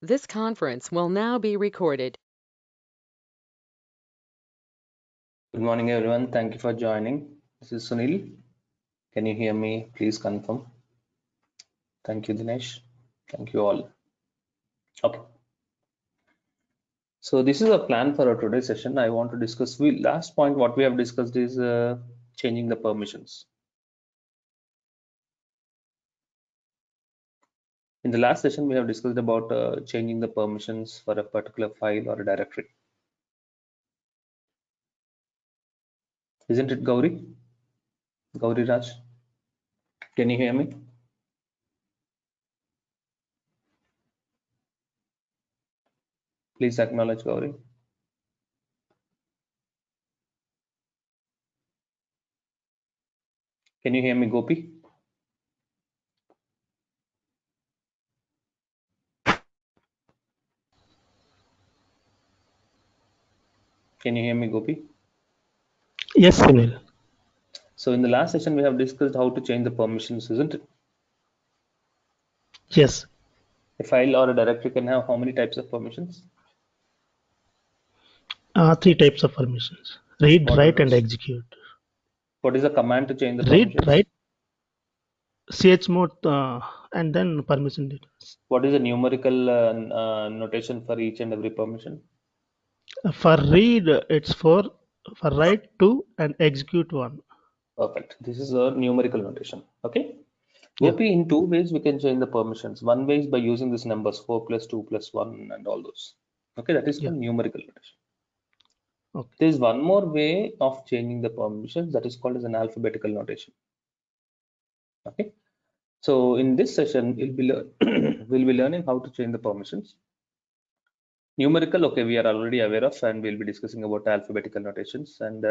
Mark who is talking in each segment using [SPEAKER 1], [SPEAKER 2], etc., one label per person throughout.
[SPEAKER 1] This conference will now be recorded.
[SPEAKER 2] Good morning, everyone. Thank you for joining. This is Sunil. Can you hear me? Please confirm. Thank you, Dinesh. Thank you all. Okay. So this is a plan for our today's session. I want to discuss. Last point what we have discussed is changing the permissions. In the last session, we have discussed about changing the permissions for a particular file or a directory. Isn't it, Gauri? Gauri Raj? Can you hear me? Please acknowledge, Gauri. Can you hear me, Gopi? Can you hear me, Gopi?
[SPEAKER 3] Yes, Sunil.
[SPEAKER 2] So in the last session, we have discussed how to change the permissions, isn't it?
[SPEAKER 3] Yes.
[SPEAKER 2] A file or a directory can have how many types of permissions?
[SPEAKER 3] Three types of permissions: read,
[SPEAKER 2] What are
[SPEAKER 3] write, and
[SPEAKER 2] those?
[SPEAKER 3] execute.
[SPEAKER 2] What is the command to change the
[SPEAKER 3] Read,
[SPEAKER 2] permissions?
[SPEAKER 3] write, chmod, and then permission details.
[SPEAKER 2] What is the numerical notation for each and every permission?
[SPEAKER 3] For read, it's for write two and execute one.
[SPEAKER 2] Perfect. This is a numerical notation. Okay.
[SPEAKER 3] Yeah.
[SPEAKER 2] Gopi, in two ways we can change the permissions. One way is by using these numbers 4 plus 2 plus 1 and all those. Okay, that is
[SPEAKER 3] Yeah.
[SPEAKER 2] called numerical notation.
[SPEAKER 3] Okay.
[SPEAKER 2] There is one more way of changing the permissions that is called as an alphabetical notation. Okay. So in this session, we'll be learning how to change the permissions. Numerical, okay, we are already aware of, and we'll be discussing about alphabetical notations. And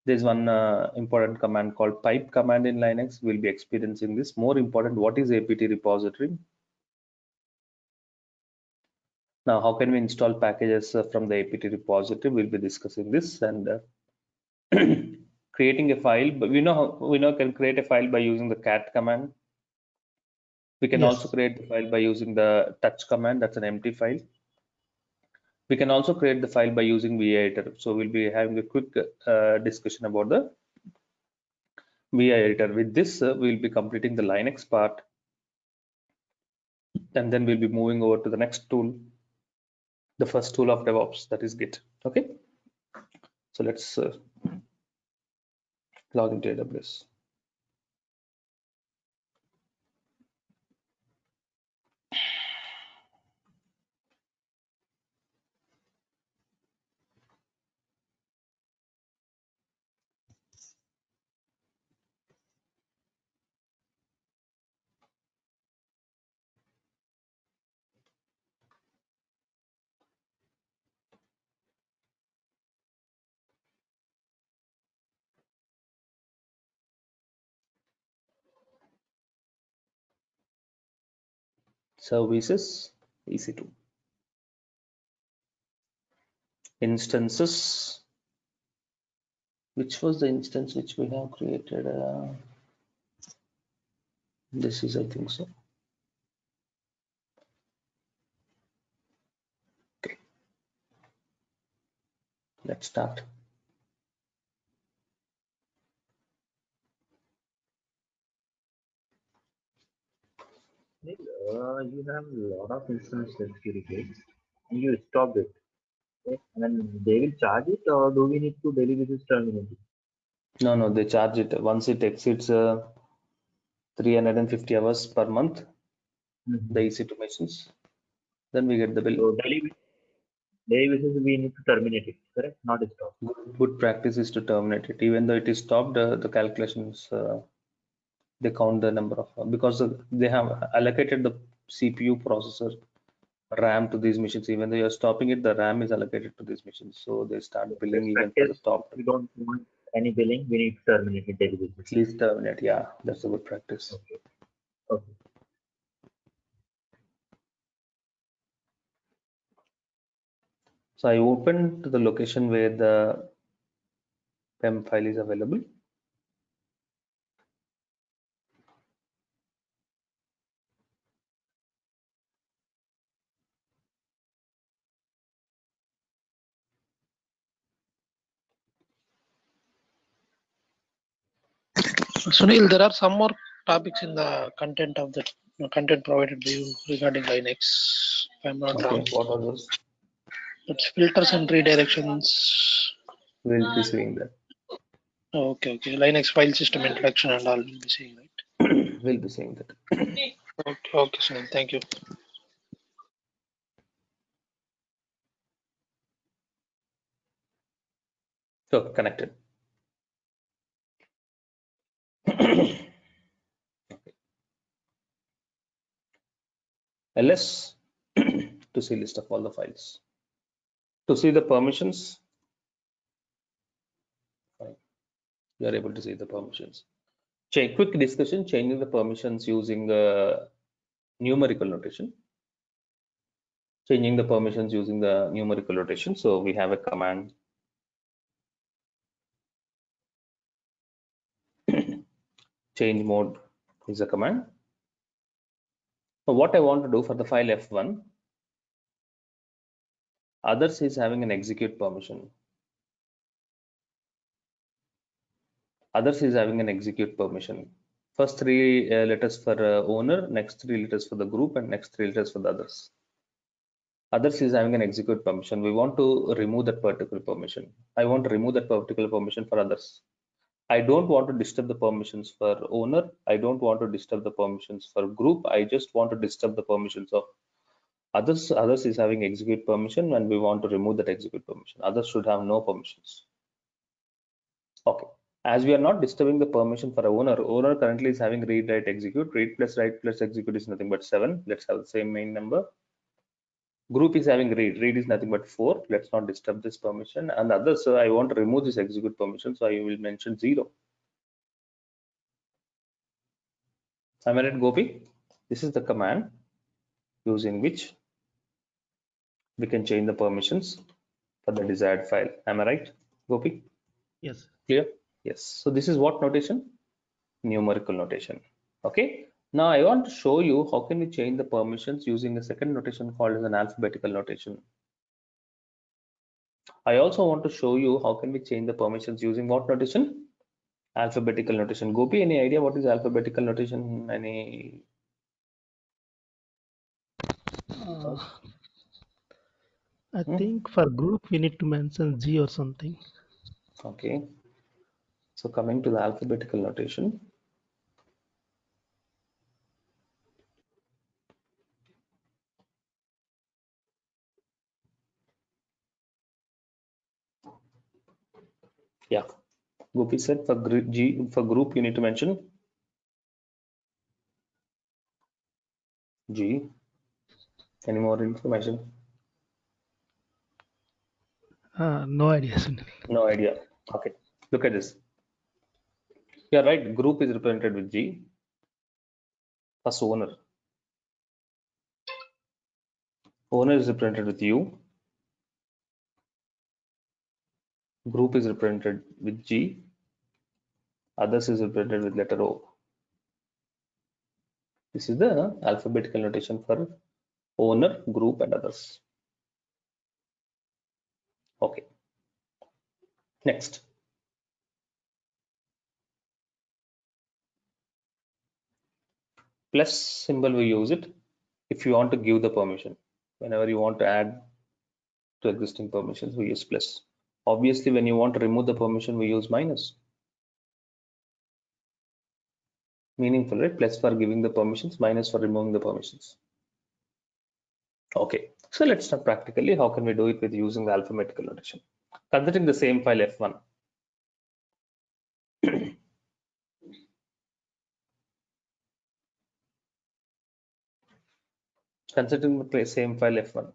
[SPEAKER 2] there's one important command called pipe command in Linux. We'll be experiencing this. More important, what is apt repository? Now, how can we install packages from the apt repository? We'll be discussing this and creating a file. But we know can create a file by using the cat command. We can also
[SPEAKER 3] Yes.
[SPEAKER 2] create the file by using the touch command. That's an empty file. We can also create the file by using VEditor. So we'll be having a quick discussion about the VEditor. With this, we'll be completing the Linux part, and then we'll be moving over to the next tool, the first tool of DevOps, that is Git. Okay, so let's log into AWS. Services, EC2. Instances. Which was the instance which we have created? This is, I think so. Okay. Let's start.
[SPEAKER 4] You have a lot of instance security and you stop it. Okay? And they will charge it, or do we need to daily basis terminate it?
[SPEAKER 2] No, they charge it once it exceeds 350 hours per month. The EC2 machines, then we get the bill.
[SPEAKER 4] So daily basis we need to terminate it, correct? Not stop.
[SPEAKER 2] Good practice is to terminate it, even though it is stopped. The calculations they count the number of because they have allocated the CPU processor RAM to these machines. Even though you're stopping it, the RAM is allocated to these machines, so they start billing
[SPEAKER 4] Best
[SPEAKER 2] even for the
[SPEAKER 4] practice, if
[SPEAKER 2] stopped.
[SPEAKER 4] we don't want any billing, we need to terminate it daily basis.
[SPEAKER 2] Please terminate. Yeah, that's a good practice.
[SPEAKER 4] Okay. Okay.
[SPEAKER 2] So I opened to the location where the PEM file is available.
[SPEAKER 5] Sunil, there are some more topics in the content of the content provided by you regarding Linux. If I'm not wrong,
[SPEAKER 2] What are those?
[SPEAKER 5] it's filters and redirections.
[SPEAKER 2] We'll be seeing that.
[SPEAKER 5] Okay. Linux file system introduction and all will be seeing, right?
[SPEAKER 2] We'll be seeing that.
[SPEAKER 5] Okay, Sunil. Thank you.
[SPEAKER 2] So connected. Okay. ls to see list of all the files. To see the permissions, fine. You are able to see the permissions. Quick discussion, changing the permissions using numerical notation. Changing the permissions using the numerical notation. So we have a command change mode is a command. So what I want to do for the file F1, others is having an execute permission. Others is having an execute permission. First three letters for owner, next three letters for the group, and next three letters for the others. Others is having an execute permission. We want to remove that particular permission. I want to remove that particular permission for others. I don't want to disturb the permissions for owner. I don't want to disturb the permissions for group. I just want to disturb the permissions of others. Others is having execute permission, and we want to remove that execute permission. Others should have no permissions. Okay. As we are not disturbing the permission for owner currently is having read, write, execute. Read plus write plus execute is nothing but 7. Let's have the same main number. Group is having read is nothing but 4. Let's not disturb this permission. And others, so I want to remove this execute permission, so I will mention 0. Am I right, Gopi? This is the command using which we can change the permissions for the desired file. Am I right, Gopi?
[SPEAKER 3] Yes.
[SPEAKER 2] Clear? Yes. So this is what notation? Numerical notation. Okay. Now I want to show you how can we change the permissions using a second notation called as an alphabetical notation. I also want to show you how can we change the permissions using what notation? Alphabetical notation. Gopi, any idea what is alphabetical notation? Any?
[SPEAKER 3] I think for group we need to mention G or something.
[SPEAKER 2] Okay. So coming to the alphabetical notation. Yeah. Gopi said for G, for group you need to mention G. Any more information?
[SPEAKER 3] No idea, Sunil.
[SPEAKER 2] No idea. Okay. Look at this. Yeah, right. Group is represented with G. First owner. Owner is represented with U. Group is represented with G. Others is represented with letter O. This is the alphabetical notation for owner, group, and others. Okay. Next. Plus symbol, we use it if you want to give the permission. Whenever you want to add to existing permissions, we use plus. Obviously, when you want to remove the permission, we use minus. Meaningful, right? Plus for giving the permissions, minus for removing the permissions. Okay, so let's start practically. How can we do it with using the alphabetical notation? Considering the same file F1. Considering the same file F1.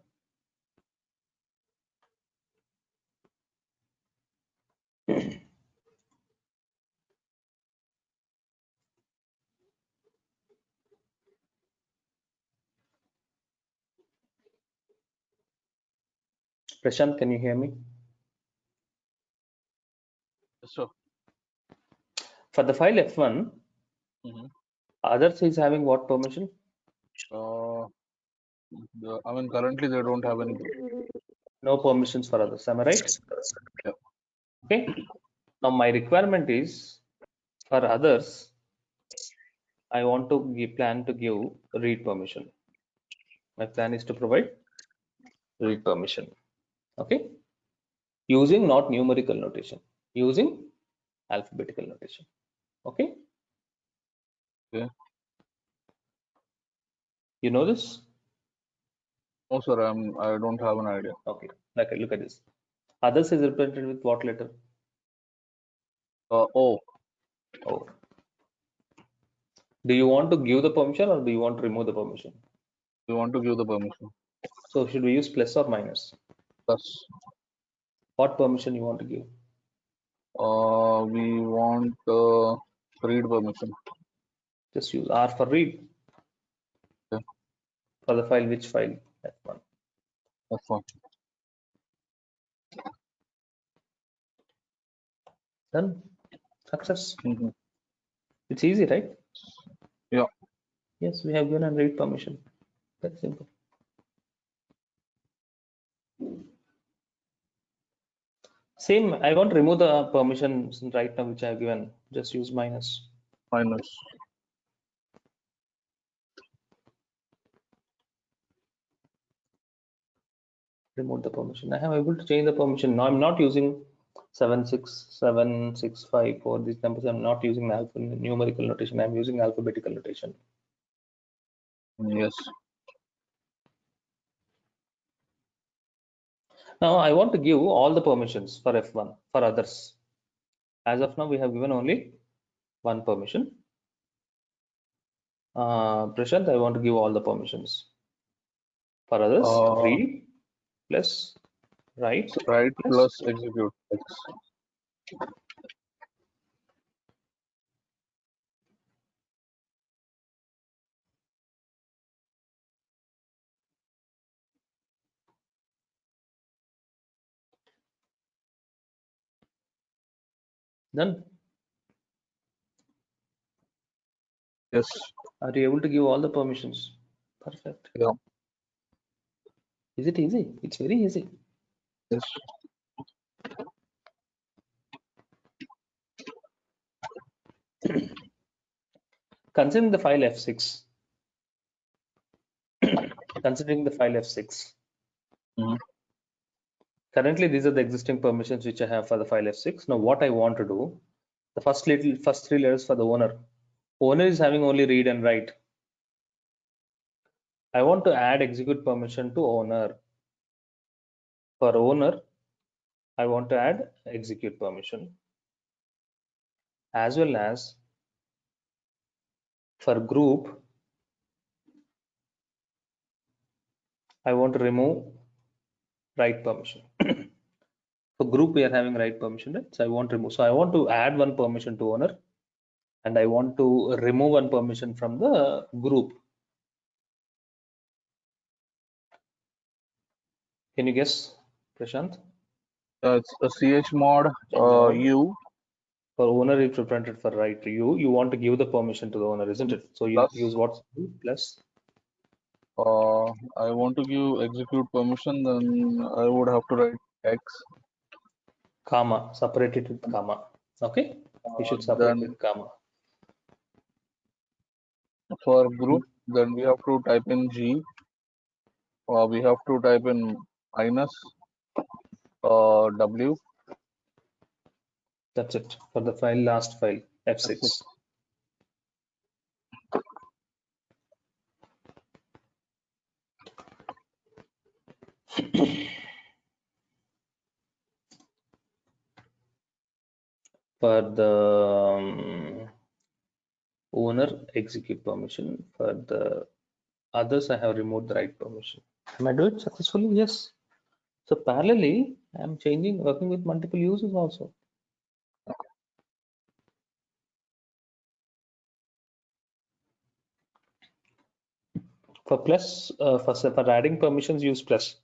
[SPEAKER 2] Prashant, can you hear me?
[SPEAKER 6] So,
[SPEAKER 2] For the file F1, others is having what permission?
[SPEAKER 6] I mean, currently they don't have any.
[SPEAKER 2] No permissions for others. Am I right?
[SPEAKER 6] Yeah.
[SPEAKER 2] Okay. Now my requirement is for others, I want to plan to give read permission. My plan is to provide read permission. Okay, using not numerical notation, using alphabetical notation. Okay.
[SPEAKER 6] Okay.
[SPEAKER 2] You know this?
[SPEAKER 6] No, sir. I don't have an idea.
[SPEAKER 2] Okay. Like, look at this. Others is represented with what letter?
[SPEAKER 6] Oh,
[SPEAKER 2] Oh. Do you want to give the permission or do you want to remove the permission?
[SPEAKER 6] we want to give the permission.
[SPEAKER 2] So should we use plus or minus?
[SPEAKER 6] Plus,
[SPEAKER 2] What permission you want to give?
[SPEAKER 6] we want read permission.
[SPEAKER 2] Just use R for read.
[SPEAKER 6] Okay.
[SPEAKER 2] For the file, which file? F1.
[SPEAKER 6] That's fine.
[SPEAKER 2] Done. Success.
[SPEAKER 6] Mhm.
[SPEAKER 2] It's easy, right?
[SPEAKER 6] Yeah.
[SPEAKER 2] Yes, we have given a read permission. That's simple. Same, I want to remove the permissions right now which I have given. Just use minus.
[SPEAKER 6] Minus.
[SPEAKER 2] Remove the permission. I am able to change the permission. Now I'm not using 76765 for these numbers. I'm not using numerical notation. I'm using alphabetical notation.
[SPEAKER 6] Yes.
[SPEAKER 2] Now I want to give all the permissions for F1 for others. As of now, we have given only one permission. Prashant, I want to give all the permissions. For others, read plus write.
[SPEAKER 6] Write plus execute. X.
[SPEAKER 2] Done.
[SPEAKER 6] Yes.
[SPEAKER 2] Are you able to give all the permissions? Perfect.
[SPEAKER 6] Yeah.
[SPEAKER 2] Is it easy? It's very easy.
[SPEAKER 6] Yes.
[SPEAKER 2] Considering the file F6. Considering the file F6.
[SPEAKER 6] Mhm.
[SPEAKER 2] Currently, these are the existing permissions which I have for the file F6. Now, what I want to do, the first three letters for the owner. Owner is having only read and write. I want to add execute permission to owner. For owner, I want to add execute permission, as well as for group, I want to remove write permission. For group, we are having write permission, right? So I want to remove. So I want to add one permission to owner, and I want to remove one permission from the group. Can you guess, Prashant?
[SPEAKER 6] It's a chmod u.
[SPEAKER 2] For owner, it's represented for write. You want to give the permission to the owner, isn't it? So you
[SPEAKER 6] Plus.
[SPEAKER 2] use what? Plus.
[SPEAKER 6] I want to give execute permission, then I would have to write X.
[SPEAKER 2] Comma, separate it with comma. Okay, you should separate
[SPEAKER 6] Then
[SPEAKER 2] with comma.
[SPEAKER 6] for group, then we have to type in G. We have to type in minus W.
[SPEAKER 2] That's it for the file, last file, F6. For the owner, execute permission. For the others, I have removed the write permission. Am I doing it successfully? Yes. So parallelly, I'm working with multiple users also. For plus, for adding permissions, use plus.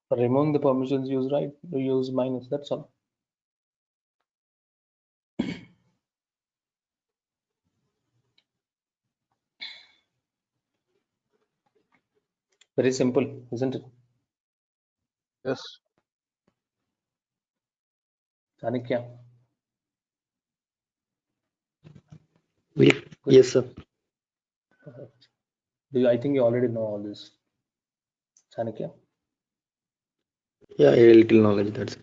[SPEAKER 2] For removing the permissions, use minus. That's all. Very simple, isn't it?
[SPEAKER 6] Yes.
[SPEAKER 2] Anikya.
[SPEAKER 7] Yes, sir.
[SPEAKER 2] Perfect. I think you already know all this, Chanakya?
[SPEAKER 7] Yeah, a little knowledge. That's it.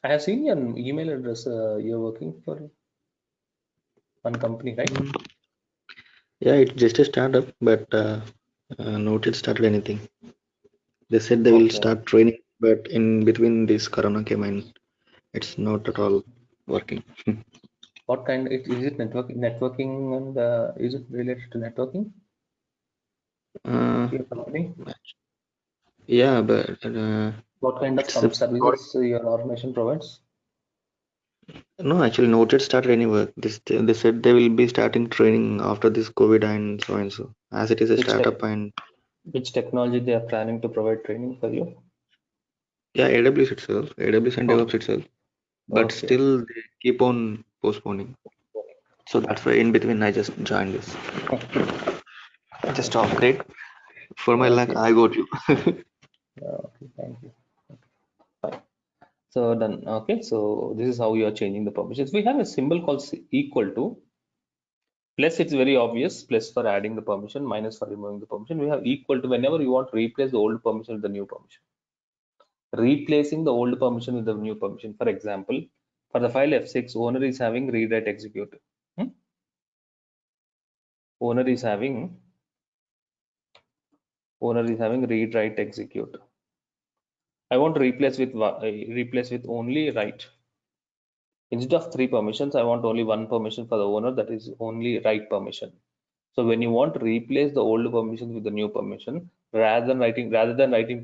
[SPEAKER 2] I have seen your email address. You're working for one company, right?
[SPEAKER 7] Yeah, it's just a startup, but not yet started anything. They said they will
[SPEAKER 2] Okay.
[SPEAKER 7] start training, but in between this Corona came and it's not at all working.
[SPEAKER 2] What kind? Is it networking, and is it related to networking?
[SPEAKER 7] Uh,
[SPEAKER 2] Your company?
[SPEAKER 7] yeah, but
[SPEAKER 2] What kind of
[SPEAKER 7] it's a
[SPEAKER 2] services your organization provides?
[SPEAKER 7] no, actually, not yet started any work. They said they will be starting training after this COVID and so and so. As it is a
[SPEAKER 2] Which tech,
[SPEAKER 7] startup and
[SPEAKER 2] which technology they are planning to provide training for you?
[SPEAKER 7] yeah, AWS itself, AWS and
[SPEAKER 2] Oh,
[SPEAKER 7] DevOps itself, but
[SPEAKER 2] okay.
[SPEAKER 7] still they keep on postponing. So that's why in between I just joined this. Just upgrade. For my luck,
[SPEAKER 2] Okay.
[SPEAKER 7] I got you.
[SPEAKER 2] Okay. Thank you. Fine. So done. Okay. So this is how you are changing the permissions. We have a symbol called equal to. Plus, it's very obvious. Plus for adding the permission, minus for removing the permission. We have equal to whenever you want to replace the old permission with the new permission. Replacing the old permission with the new permission. For example, for the file F6, owner is having read write execute. Owner is having read write execute. I want to replace with only write. Instead of 3 permissions, I want only 1 permission for the owner, that is only write permission. So when you want to replace the old permission with the new permission, rather than writing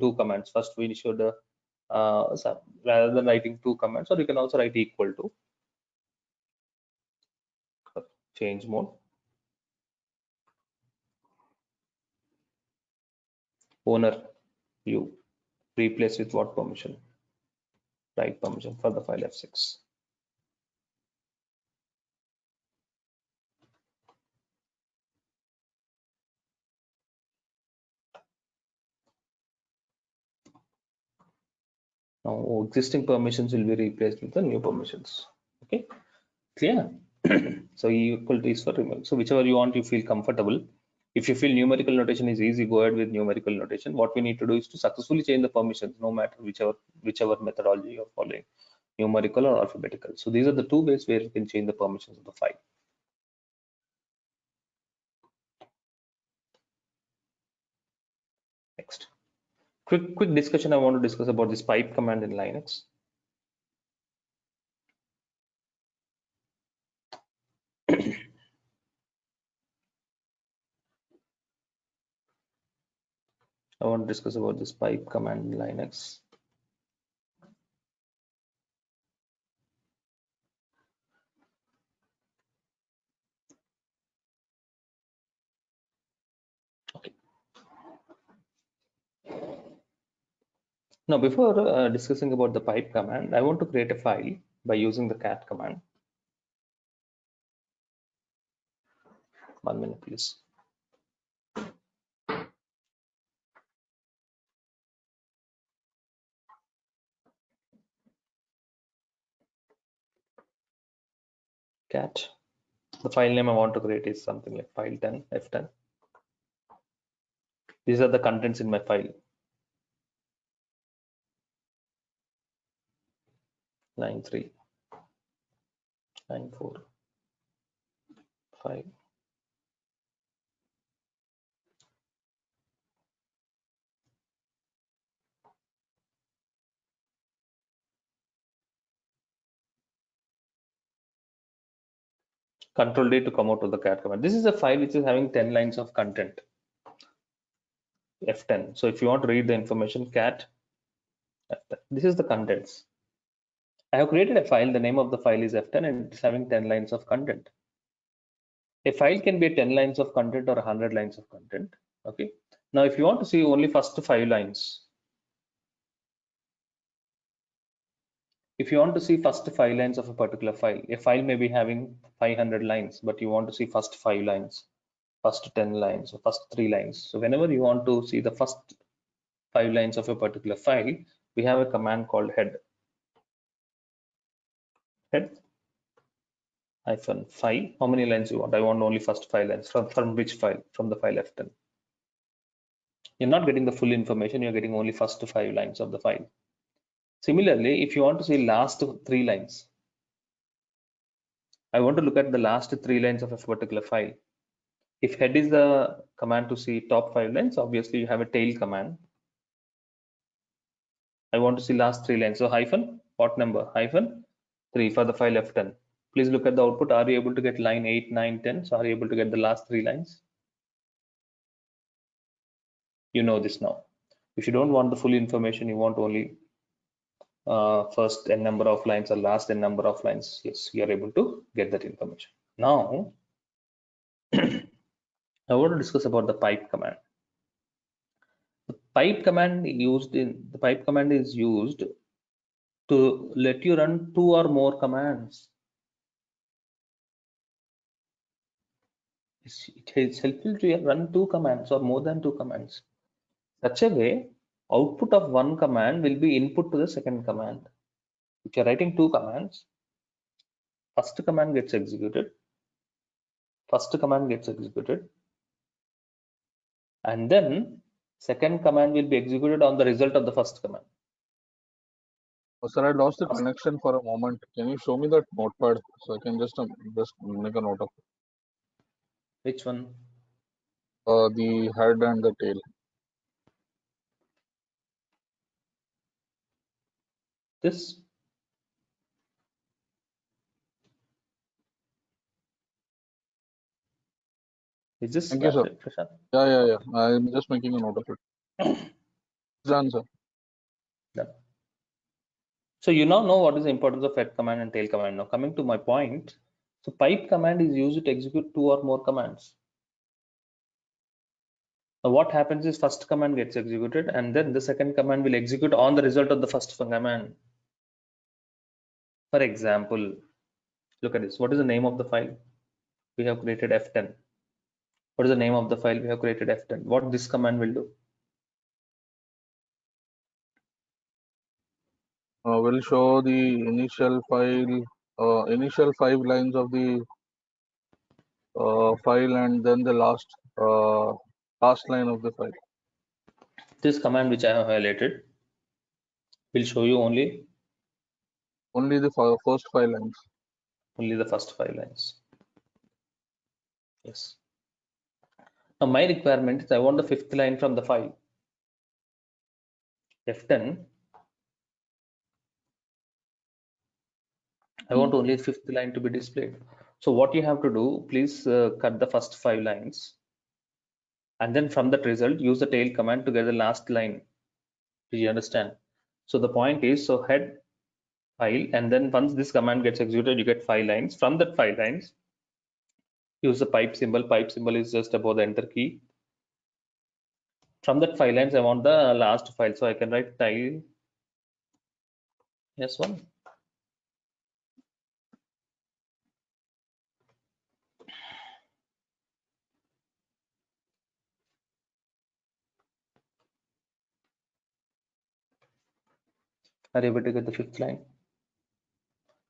[SPEAKER 2] 2 commands, first we should rather than writing 2 commands, or you can also write equal to change mode. Owner you replace with what permission? Write permission for the file F6. Now existing permissions will be replaced with the new permissions. Okay, clear? So E equal to is for remove. So whichever you want, you feel comfortable. If you feel numerical notation is easy, go ahead with numerical notation. What we need to do is to successfully change the permissions, no matter whichever methodology you're following, numerical or alphabetical. So these are the 2 ways where you can change the permissions of the file. Next, quick discussion. I want to discuss about this pipe command in Linux. I want to discuss about this pipe command in Linux. Okay. Now, before discussing about the pipe command, I want to create a file by using the cat command. 1 minute, please. Cat. The file name I want to create is something like file 10 f10. These are the contents in my file. Line 3, line 4, 5. Control D to come out of the cat command. This is a file which is having 10 lines of content. F10. So if you want to read the information, cat F10. This is the contents. I have created a file. The name of the file is F10 and it's having 10 lines of content. A file can be 10 lines of content or 100 lines of content. Okay. Now, if you want to see only first 5 lines, if you want to see first 5 lines of a particular file, a file may be having 500 lines, but you want to see first 5 lines, first 10 lines, or first 3 lines. So whenever you want to see the first 5 lines of a particular file, we have a command called head. hyphen file. How many lines you want? I want only first 5 lines. From which file? From the file F10. You're not getting the full information, you're getting only first 5 lines of the file. Similarly, if you want to see last 3 lines, I want to look at the last 3 lines of a particular file. If head is the command to see top 5 lines, obviously you have a tail command. I want to see last 3 lines. So hyphen, what number? Hyphen 3 for the file F10. Please look at the output. Are you able to get line 8, 9, 10? So are you able to get the last 3 lines? You know this now. If you don't want the full information, you want only first n number of lines or last n number of lines, yes, you are able to get that information. Now, I want to discuss about the pipe command. The pipe command is used to let you run 2 or more commands. It is helpful to run 2 commands or more than 2 commands. Such a way, output of one command will be input to the second command. If you're writing 2 commands, first command gets executed, and then second command will be executed on the result of the first command.
[SPEAKER 6] Oh, sir, I lost the connection for a moment. Can you show me that notepad so I can just make a note of it?
[SPEAKER 2] Which one?
[SPEAKER 6] The head and the tail.
[SPEAKER 2] This? Is this
[SPEAKER 6] Thank you, sir.
[SPEAKER 2] Prashant?
[SPEAKER 6] Yeah. I'm just making a note of it. Done, sir.
[SPEAKER 2] Done. So you now know what is the importance of head command and tail command. Now coming to my point, so pipe command is used to execute 2 or more commands. Now what happens is first command gets executed and then the second command will execute on the result of the first command. For example, look at this. What is the name of the file? We have created F10. What is the name of the file? We have created F10. What this command will do?
[SPEAKER 6] We'll show the initial 5 lines of the file and then the last line of the file.
[SPEAKER 2] This command which I have highlighted will show you only
[SPEAKER 6] the first 5 lines.
[SPEAKER 2] Only the first 5 lines. Yes. Now my requirement is I want the 5th line from the file. F10. I want only the 5th line to be displayed. So what you have to do, please cut the first 5 lines. And then from that result, use the tail command to get the last line. Do you understand? So the point is, so head file, and then once this command gets executed, you get 5 lines. From that 5 lines, use the pipe symbol. Pipe symbol is just above the enter key. From that 5 lines, I want the last file. So I can write tile S1. Are you able to get the 5th line?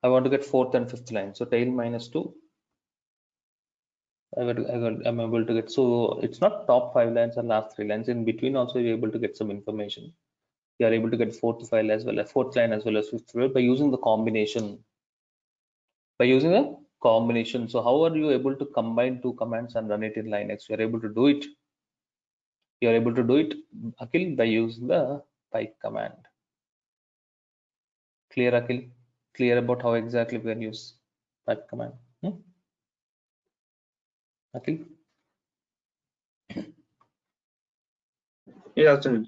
[SPEAKER 2] I want to get 4th and 5th line. So tail -2. I'm able to get, so it's not top 5 lines or last 3 lines. In between also you're able to get some information. You are able to get 4th file as well as 4th line as well as 5th file by using the combination. So how are you able to combine 2 commands and run it in Linux? You are able to do it. Akhil, by using the pipe command. Clear, Akhil? Clear about how exactly we can use pipe command? Akhil?
[SPEAKER 8] Yeah, Sunil.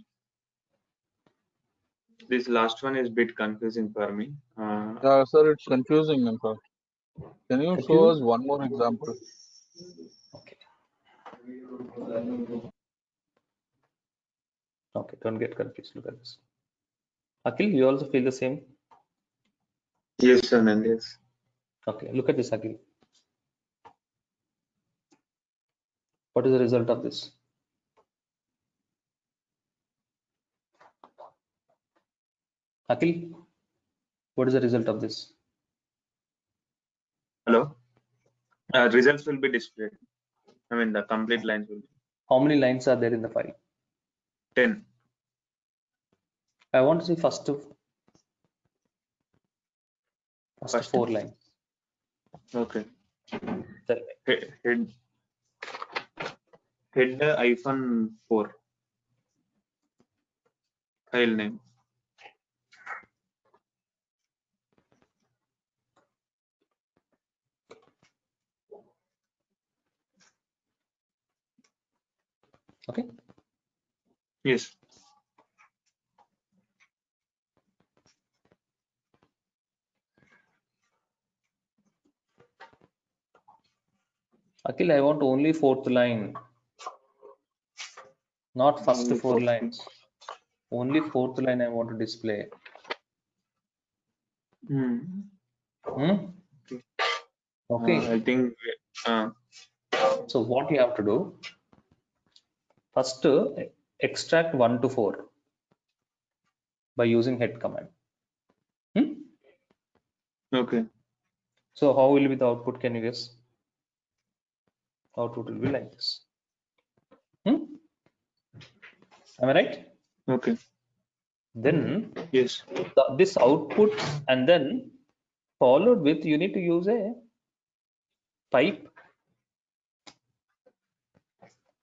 [SPEAKER 8] This last one is a bit confusing for me.
[SPEAKER 6] Yeah, sir, it's confusing in fact. Can you show us one more example?
[SPEAKER 2] Okay, don't get confused. Look at this. Akhil, you also feel the same?
[SPEAKER 8] Yes, Sunil, yes.
[SPEAKER 2] Okay, look at this, Akhil. What is the result of this? Akhil, what is the result of this?
[SPEAKER 8] Hello? Results will be displayed. I mean, the complete lines will be
[SPEAKER 2] How many lines are there in the file?
[SPEAKER 8] 10.
[SPEAKER 2] I want to see first
[SPEAKER 8] First?
[SPEAKER 2] 4 lines.
[SPEAKER 8] Okay.
[SPEAKER 2] Tell me.
[SPEAKER 8] Head -4 file name.
[SPEAKER 2] Okay.
[SPEAKER 8] Yes.
[SPEAKER 2] Akhil, I want only 4th line, not first
[SPEAKER 8] Only
[SPEAKER 2] 4
[SPEAKER 8] 4th
[SPEAKER 2] lines. Only 4th line I want to display. Okay.
[SPEAKER 8] I think.
[SPEAKER 2] So what you have to do? First, extract 1 to 4 by using head command.
[SPEAKER 8] Okay.
[SPEAKER 2] So how will be the output? Can you guess? Output will be like this. Am I right?
[SPEAKER 8] Okay.
[SPEAKER 2] Then
[SPEAKER 8] Yes.
[SPEAKER 2] this output, and then followed with, you need to use a pipe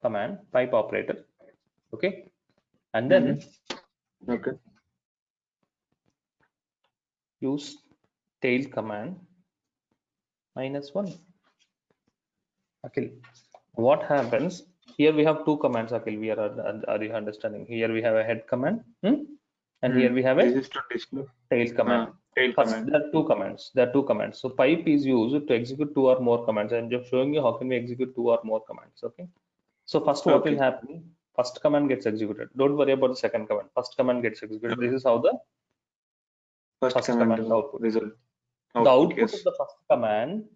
[SPEAKER 2] command, pipe operator. Okay. And then
[SPEAKER 8] Okay.
[SPEAKER 2] use tail command -1. Akhil, what happens here? We have 2 commands, Akhil. Are you understanding? Here we have a head command, and here we have a
[SPEAKER 8] This is to display
[SPEAKER 2] tail command.
[SPEAKER 8] tail
[SPEAKER 2] First,
[SPEAKER 8] command.
[SPEAKER 2] there are 2 commands. There are 2 commands. So pipe is used to execute 2 or more commands. I'm just showing you how can we execute 2 or more commands. Okay. So first, what will happen? First command gets executed. Don't worry about the second command. First command gets executed. This is how the
[SPEAKER 8] First command
[SPEAKER 2] output.
[SPEAKER 8] result.
[SPEAKER 2] The output of the first command.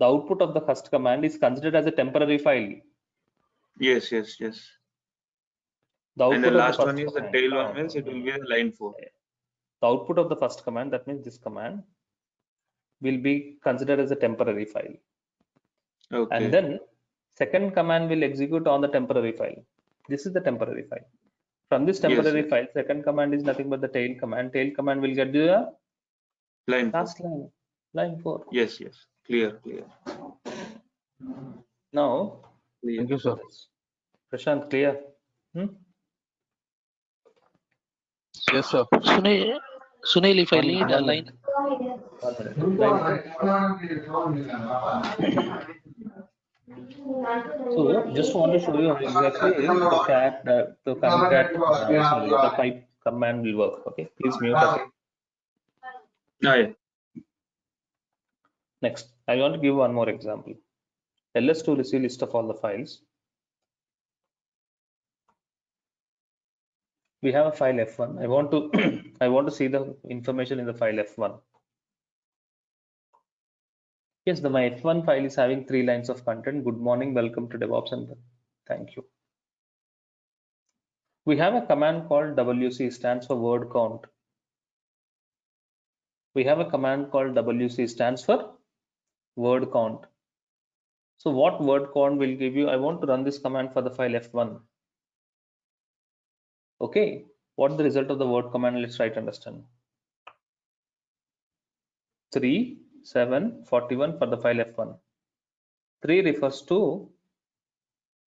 [SPEAKER 2] The output of the first command is considered as a temporary file.
[SPEAKER 8] Yes.
[SPEAKER 2] The
[SPEAKER 8] And
[SPEAKER 2] output
[SPEAKER 8] the
[SPEAKER 2] of the
[SPEAKER 8] last
[SPEAKER 2] first
[SPEAKER 8] one is the
[SPEAKER 2] command.
[SPEAKER 8] tail one means it will be the line 4.
[SPEAKER 2] The output of the first command, that means this command, will be considered as a temporary file.
[SPEAKER 8] Okay.
[SPEAKER 2] And then second command will execute on the temporary file. This is the temporary file. From this temporary file, second command is nothing but the tail command. Tail command will get the
[SPEAKER 8] line 4.
[SPEAKER 2] last line, line 4.
[SPEAKER 8] Yes. Clear.
[SPEAKER 2] Now,
[SPEAKER 6] Thank you, sir.
[SPEAKER 2] Prashant, clear?
[SPEAKER 6] Yes, sir.
[SPEAKER 5] Sunil, if I lead a line.
[SPEAKER 2] 1 minute. So just want to show you how exactly the concat the pipe command will work. Okay, please mute. Okay.
[SPEAKER 8] Yeah.
[SPEAKER 2] Next, I want to give one more example. ls2 receive list of all the files. We have a file f1. I want to see the information in the file f1. Yes, my f1 file is having 3 lines of content. Good morning, welcome to DevOps, and thank you. We have a command called wc, stands for word count. We have a command called wc, stands for word count. So what word count will give you? I want to run this command for the file f1. Okay, what the result of the word command? Let's try to understand. 3, 7, 41 for the file f1. 3 refers to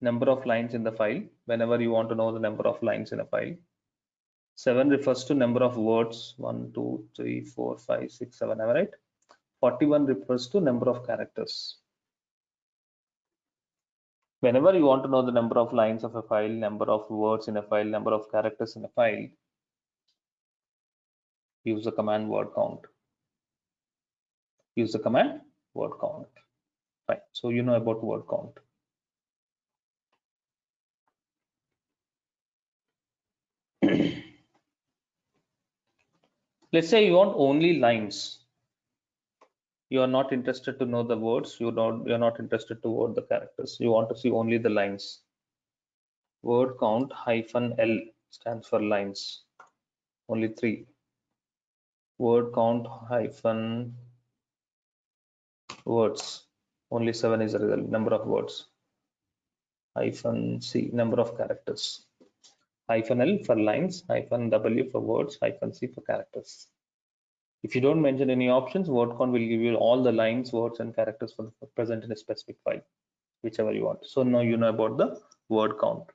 [SPEAKER 2] number of lines in the file, whenever you want to know the number of lines in a file. 7 refers to number of words, 1, 2, 3, 4, 5, 6, 7, am I right? 41 refers to number of characters. Whenever you want to know the number of lines of a file, number of words in a file, number of characters in a file, use the command word count. Use the command word count. Fine. So you know about word count. Let's say you want only lines. You are not interested to know the words. You're not interested to word the characters. You want to see only the lines. Word count -L stands for lines. Only 3. Word count words. Only 7 is the result, number of words. -C, number of characters. -L for lines, -W for words, -C for characters. If you don't mention any options, word count will give you all the lines, words, and characters for present in a specific file, whichever you want. So now you know about the word count.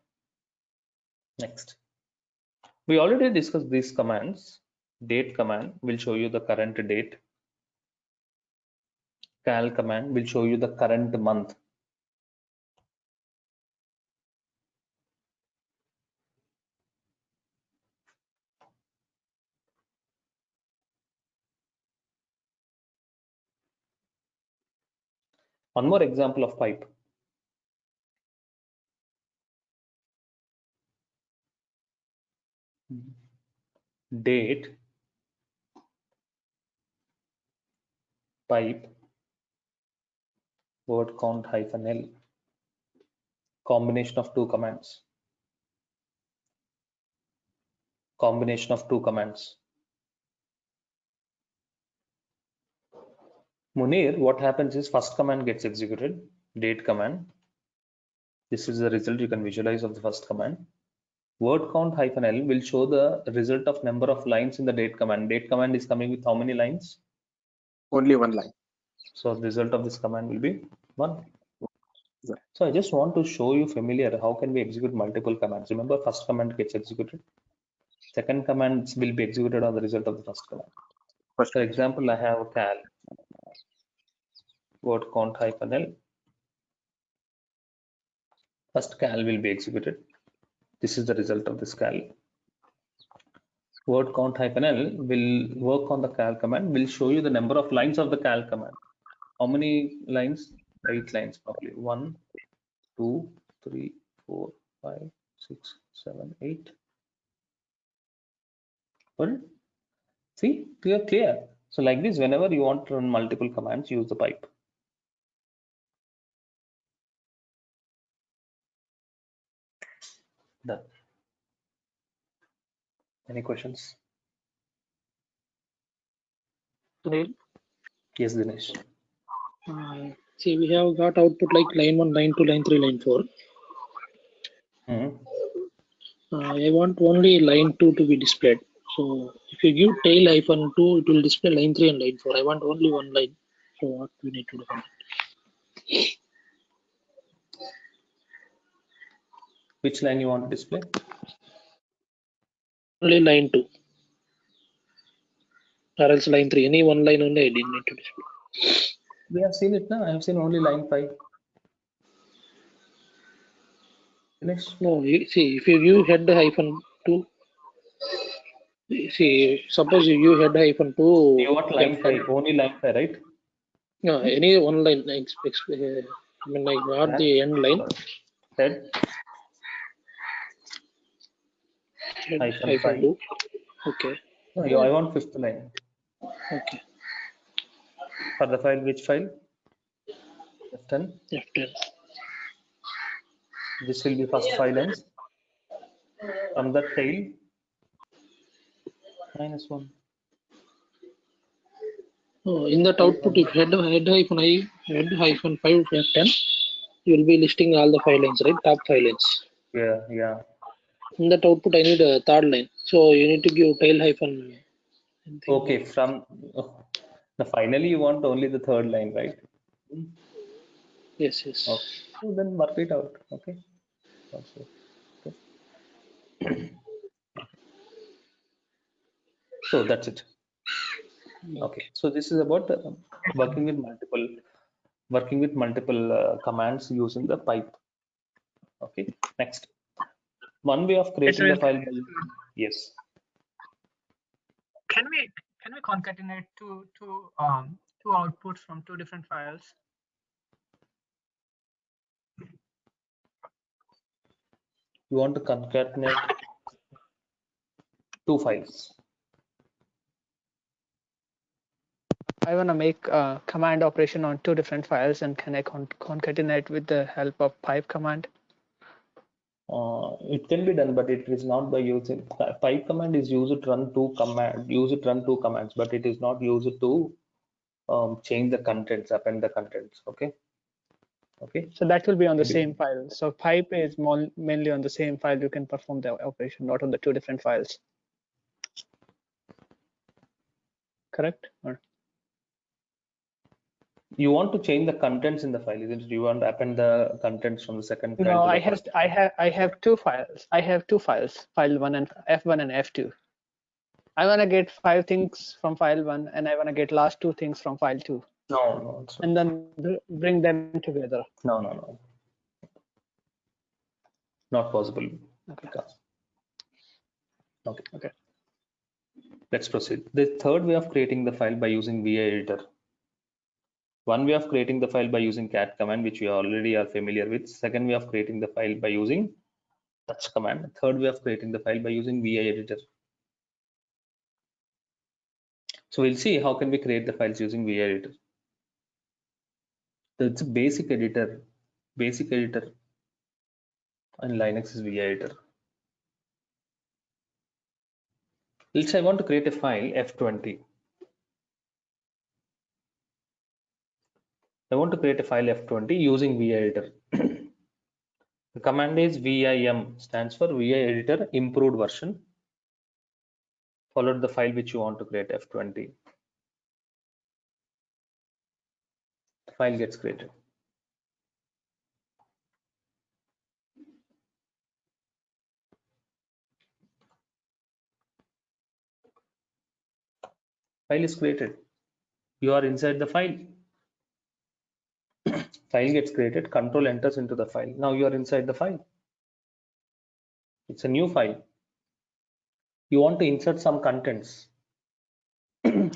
[SPEAKER 2] Next, we already discussed these commands. Date command will show you the current date. Cal command will show you the current month. One more example of pipe. Date pipe word count -L, combination of two commands. Combination of two commands. Munir, what happens is first command gets executed, date command. This is the result you can visualize of the first command. Word count -L will show the result of number of lines in the date command. Date command is coming with how many lines?
[SPEAKER 5] Only one line.
[SPEAKER 2] So the result of this command will be 1.
[SPEAKER 5] Yeah.
[SPEAKER 2] So I just want to show you familiar how can we execute multiple commands. Remember, first command gets executed. Second commands will be executed on the result of the first command. For example, I have a cal word count -L. First cal will be executed. This is the result of this cal. Word count -L will work on the cal command, will show you the number of lines of the cal command. How many lines? 8 lines probably. 1, 2, 3, 4, 5, 6, 7, 8. Well, see, clear. So like this, whenever you want to run multiple commands, use the pipe. Done. Any questions?
[SPEAKER 5] Sunil,
[SPEAKER 2] Yes, Dinesh.
[SPEAKER 5] see, we have got output like line 1, line 2, line 3, line 4. I want only line 2 to be displayed. So if you give tail -2, it will display line 3 and line 4. I want only one line. So what we need to do?
[SPEAKER 2] Which line you want to display?
[SPEAKER 5] Only line 2. Or else line 3. Any one line only I didn't need to display.
[SPEAKER 2] We have seen it now. I have seen only line 5. Dinesh?
[SPEAKER 5] No, see, if you give -2, see, suppose you give -2.
[SPEAKER 2] You want line 5, only line 5, right?
[SPEAKER 5] No, any one line. I mean, like not the end line.
[SPEAKER 2] Head -5.
[SPEAKER 5] Okay.
[SPEAKER 2] No, I want 5th line.
[SPEAKER 5] Okay.
[SPEAKER 2] For the file, which file? F10.
[SPEAKER 5] F10.
[SPEAKER 2] This will be first 5 lines. From the tail, -1.
[SPEAKER 5] Oh, in that output, if head-5 F10, you will be listing all the 5 lines, right? Top 5 lines.
[SPEAKER 2] Yeah.
[SPEAKER 5] In that output, I need a third line. So you need to give tail -.
[SPEAKER 2] Okay, finally you want only the third line, right?
[SPEAKER 5] Yes.
[SPEAKER 2] Okay. So then work it out. Okay. So that's it. Okay. So this is about working with multiple commands using the pipe. Okay. Next, one way of creating the file. Yes.
[SPEAKER 9] Can we concatenate two outputs from two different files?
[SPEAKER 2] You want to concatenate two files.
[SPEAKER 9] I want to make a command operation on two different files, and can I concatenate with the help of pipe command?
[SPEAKER 2] It can be done, but it is not by using pipe command is used to run two commands. But it is not used to change the contents, append the contents. Okay.
[SPEAKER 9] So that will be on the
[SPEAKER 2] Maybe.
[SPEAKER 9] same file. So pipe is mainly on the same file. You can perform the operation, not on the two different files. Correct? Or
[SPEAKER 2] You want to change the contents in the file, isn't it? You want to append the contents from the second file
[SPEAKER 9] no,
[SPEAKER 2] to the
[SPEAKER 9] I
[SPEAKER 2] first.
[SPEAKER 9] have two files. I have two files, file 1 and F1 and F2. I want to get 5 things from file 1 and I want to get last 2 things from file 2.
[SPEAKER 2] No.
[SPEAKER 9] And then bring them together.
[SPEAKER 2] No. Not possible.
[SPEAKER 9] Okay.
[SPEAKER 2] Okay. Let's proceed. The third way of creating the file by using VI editor. One way of creating the file by using cat command, which we already are familiar with. Second way of creating the file by using touch command. Third way of creating the file by using VI editor. So we'll see how can we create the files using VI editor. It's a basic editor. Basic editor in Linux is VI editor. Let's say I want to create a file F20. I want to create a file F20 using VI editor. The command is VIM, stands for VI editor improved version, followed the file which you want to create F20. The file gets created. File is created. You are inside the file. File gets created, control enters into the file. Now you are inside the file. It's a new file. You want to insert some contents.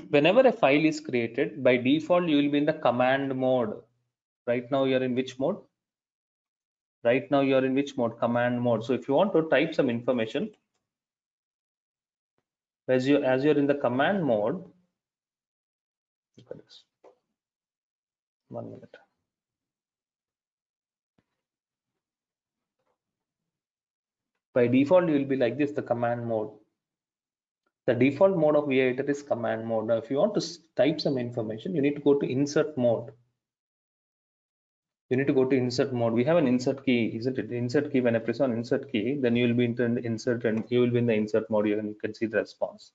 [SPEAKER 2] Whenever a file is created, by default you will be in the command mode. Right now you are in which mode? Right now you are in which mode? Command mode. So if you want to type some information, as you're in the command mode, look at this. 1 minute. By default you will be like this, the command mode. The default mode of VI editor is command mode. Now if you want to type some information, you need to go to insert mode. You need to go to insert mode. We have an insert key, isn't it? The insert key, when I press on insert key, then you will be in the insert and you will be in the insert mode. You can see the response.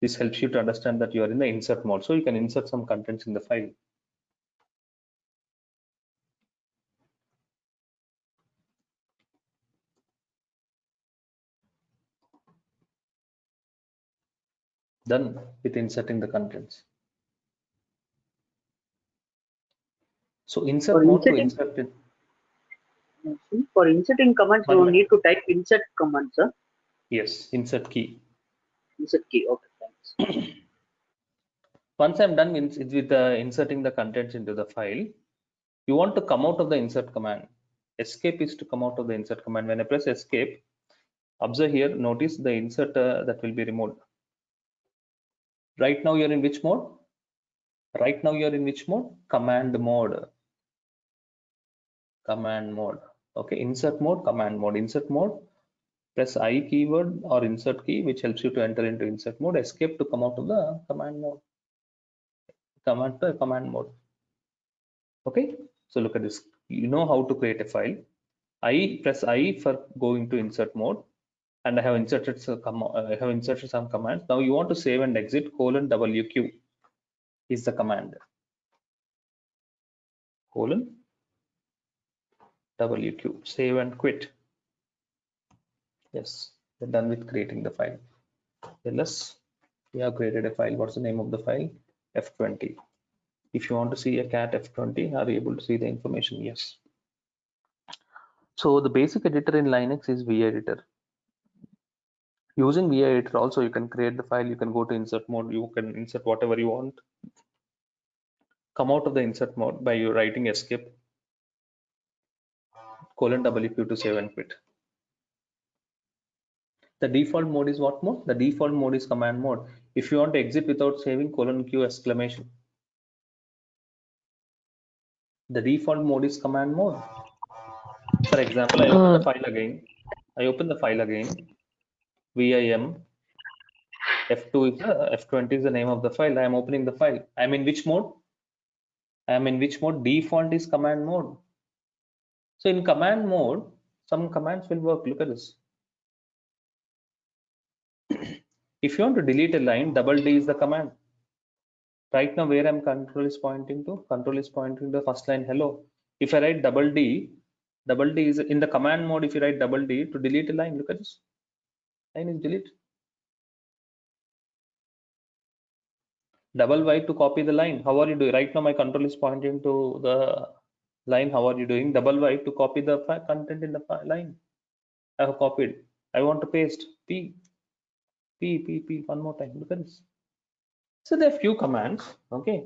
[SPEAKER 2] This helps you to understand that you are in the insert mode. So you can insert some contents in the file. Done with inserting the contents. So insert mode to insert it.
[SPEAKER 10] For inserting commands, you need to type insert command, sir.
[SPEAKER 2] Yes, insert key.
[SPEAKER 10] Insert key. Okay, thanks.
[SPEAKER 2] Once I'm done with inserting the contents into the file, you want to come out of the insert command. Escape is to come out of the insert command. When I press escape, observe here, notice the insert that will be removed. Right now you're in which mode? Right now you're in which mode? Command mode. Command mode. Okay, insert mode, command mode. Insert mode, press I keyword or insert key, which helps you to enter into insert mode. Escape to come out of the command mode. Command mode. Okay, so look at this. You know how to create a file. I press I for going to insert mode, and I have inserted some commands. Now you want to save and exit. :WQ is the command. :WQ, save and quit. Yes, we're done with creating the file. Ls, we have created a file. What's the name of the file? F20. If you want to see a cat F20, are you able to see the information? Yes. So the basic editor in Linux is VI editor. Using VI editor also, you can create the file. You can go to insert mode. You can insert whatever you want. Come out of the insert mode by you writing escape :WQ to save and quit. The default mode is what mode? The default mode is command mode. If you want to exit without saving, :Q exclamation. The default mode is command mode. For example, I open the file again. VIM F2 is F20 is the name of the file. I am opening the file. I am in which mode? I am in which mode? Default is command mode. So in command mode, some commands will work. Look at this. If you want to delete a line, double D is the command. Right now, where I'm control is pointing to the first line, hello. If I write double D is in the command mode. If you write double D to delete a line, look at this. Line is delete. Double Y to copy the line. How are you doing? Right now, my control is pointing to the line. How are you doing? Double Y to copy the content in the line. I have copied. I want to paste P. One more time. Look at this. So there are few commands. Okay.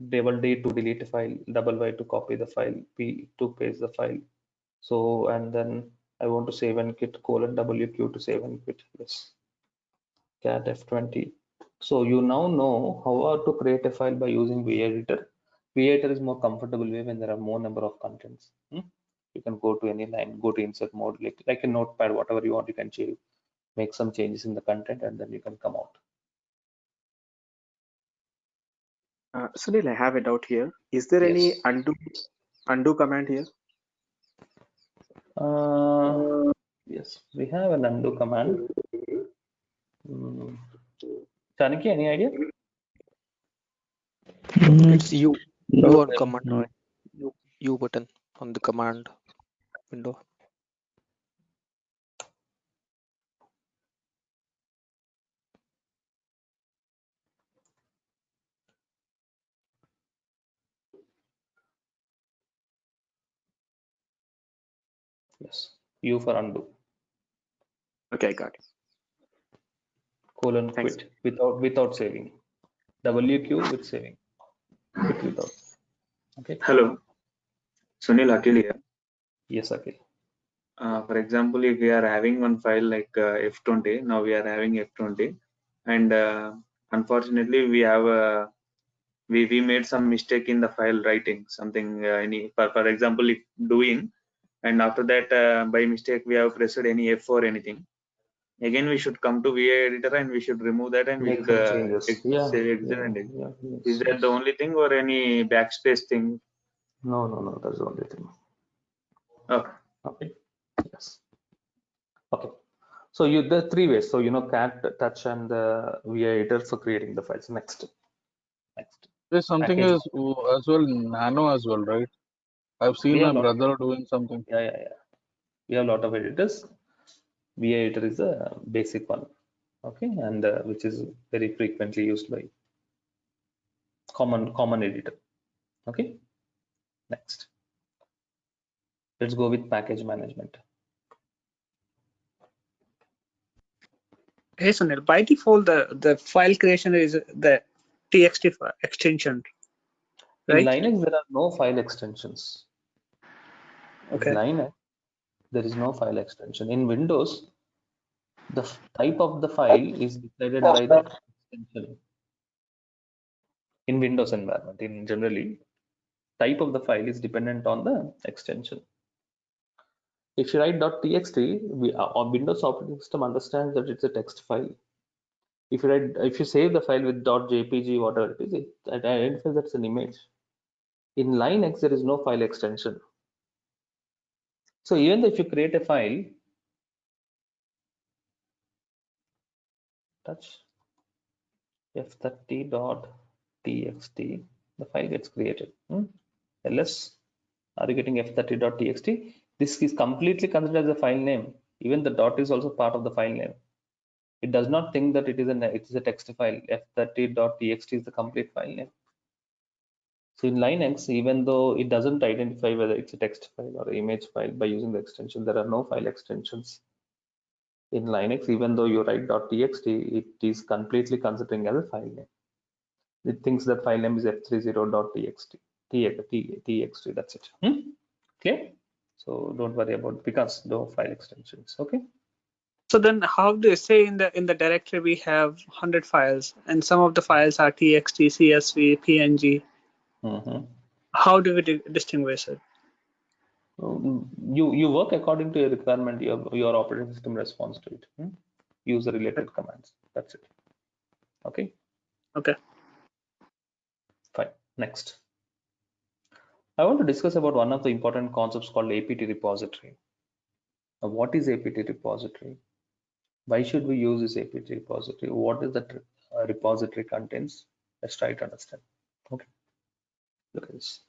[SPEAKER 2] Double D to delete a file. Double Y to copy the file. P to paste the file. So, and then I want to save and quit, $WQ to save and quit. Yes. Cat F20. So you now know how to create a file by using VEditor. VEditor is more comfortable way when there are more number of contents. You can go to any line, go to insert mode, like a notepad, whatever you want, you can change, make some changes in the content, and then you can come out.
[SPEAKER 11] Sunil, I have a doubt here. Is there any undo command here?
[SPEAKER 2] Yes, we have an undo command. Chanaki, any idea?
[SPEAKER 7] It's U on
[SPEAKER 12] No,
[SPEAKER 7] command.
[SPEAKER 12] no.
[SPEAKER 7] U button on the command window.
[SPEAKER 2] Yes, U for undo.
[SPEAKER 11] Okay, got it.
[SPEAKER 2] Colon quit without saving. WQ with saving. Quit without. Okay.
[SPEAKER 8] Hello, Sunil Akhil here.
[SPEAKER 2] Yes, Akhil.
[SPEAKER 8] For example, if we are having one file like F20, now we are having F20, and unfortunately we have we made some mistake in the file writing something. For example, if doing, and after that by mistake we have pressed any F or anything. Again, we should come to VEditor and we should remove that and we should save exit and exit. Is that the only thing or any backspace thing?
[SPEAKER 2] No, that's the only thing. Okay. Yes. Okay. So there are three ways. So cat, touch, and VEditor for creating the files. Next.
[SPEAKER 6] There's something is as well, nano as well, right? I've seen my brother doing something.
[SPEAKER 2] Yeah. We have a lot of editors. VEditor is a basic one, okay, and which is very frequently used by common editor. Okay. Next. Let's go with package management.
[SPEAKER 10] Hey Sunil, by default the file creation is the txt extension, right?
[SPEAKER 2] In Linux there are no file extensions.
[SPEAKER 10] Okay.
[SPEAKER 2] In Linux there is no file extension. In Windows, the type of the file is decided by the extension. In Windows environment, in generally, type of the file is dependent on the extension. If you write .txt, our Windows operating system understands that it's a text file. If you save the file with .jpg, whatever it is, it identifies that's an image. In Linux, there is no file extension. So even if you create a file, touch f30.txt, the file gets created. ls, are you getting f30.txt? This is completely considered as a file name. Even the dot is also part of the file name. It does not think that it is a text file. f30.txt is the complete file name. So in Linux, even though it doesn't identify whether it's a text file or image file by using the extension, there are no file extensions in Linux. Even though you write .txt, it is completely considering as a file name. It thinks that file name is f30.txt. txt, that's it. Okay. So don't worry about it because no file extensions. Okay.
[SPEAKER 10] So then how do you say in the directory we have 100 files and some of the files are txt, csv, png. How do we distinguish it?
[SPEAKER 2] You work according to your requirement. Your operating system responds to it. User related commands. That's it. Okay.
[SPEAKER 10] Okay.
[SPEAKER 2] Fine. Next, I want to discuss about one of the important concepts called APT repository. Now, what is APT repository? Why should we use this APT repository? What is that repository contains? Let's try to understand. Okay. Look at this.